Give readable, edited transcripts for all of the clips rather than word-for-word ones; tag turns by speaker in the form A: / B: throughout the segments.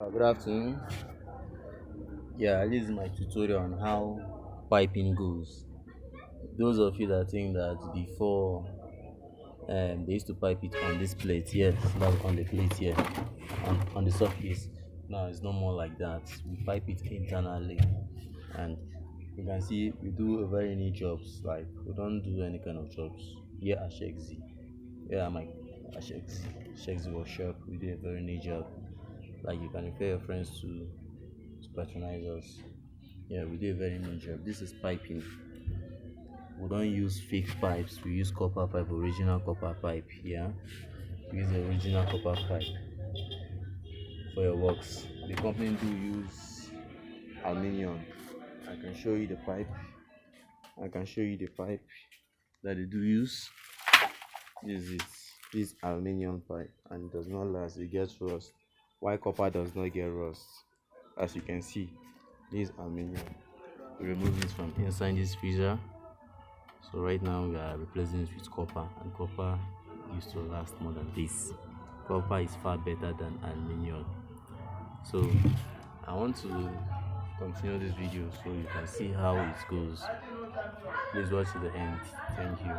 A: Good afternoon. Yeah, this is my tutorial on how piping goes. Those of you that think that before they used to pipe it on this plate here, that's on the plate here, on the surface. Now it's no more like that. We pipe it internally, and you can see we do a very neat jobs. Like we don't do any kind of jobs. Here at Shexy, yeah, my at Shexy workshop, we do a very neat job. Like you can refer your friends to patronize us. Yeah, we do a very neat job. This is piping. We don't use fake pipes. We use copper pipe, original copper pipe. Yeah, we use the original copper pipe for your works. The company do use aluminium. I can show you the pipe. I can show you the pipe that they do use. This is it. This aluminium pipe, and it does not last. It gets rust. Why copper does not get rust? As you can see, this aluminium. We remove this from inside this freezer. So right now we are replacing it with copper, and copper used to last more than this. Copper is far better than aluminium. So I want to continue this video so you can see how it goes. Please watch to the end. Thank you.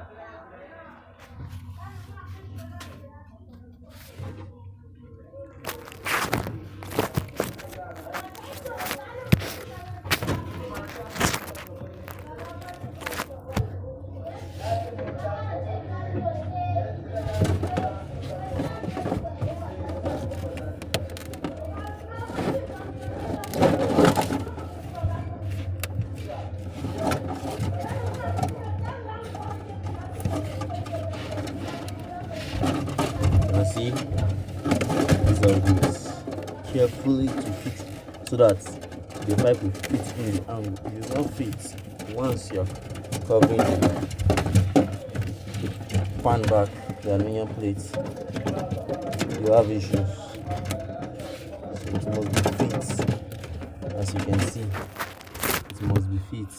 A: You see, these are this carefully to fit so that the pipe will fit in the angle. It does not fit once you're covering the pan back, the aluminium plates. You have issues. So it must be fit. As you can see, it must be fit.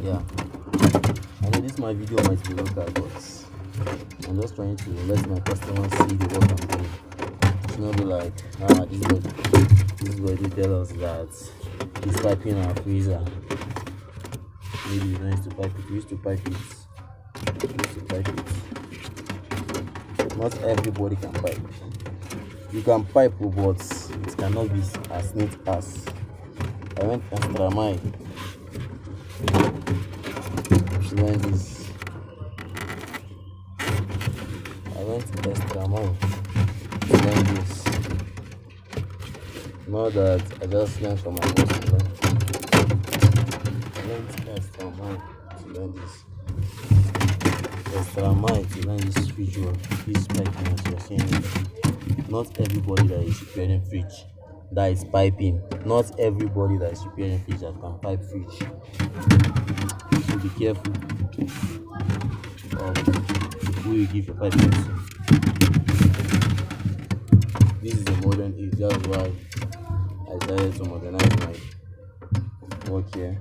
A: Yeah. I know this my video might be local, but I'm just trying to let my customers see the work I'm doing. It's not be like, this guy did tell us that he's piping our freezer. Maybe we don't used to pipe it. We used to pipe it. Not everybody can pipe. You can pipe, but it cannot be as neat as. I went extra mile to learn this. I went extra mile to learn this. Not that I just learned from my boss to learn. I went extra mile to learn this. Extra mile to learn this visual, this piping as you're seeing. Not everybody that is repairing fridge that is piping. Not everybody that is repairing fridge that can pipe fridge. So be careful of who you give your piping to. This is a modern age, that's why I decided to modernize my work here.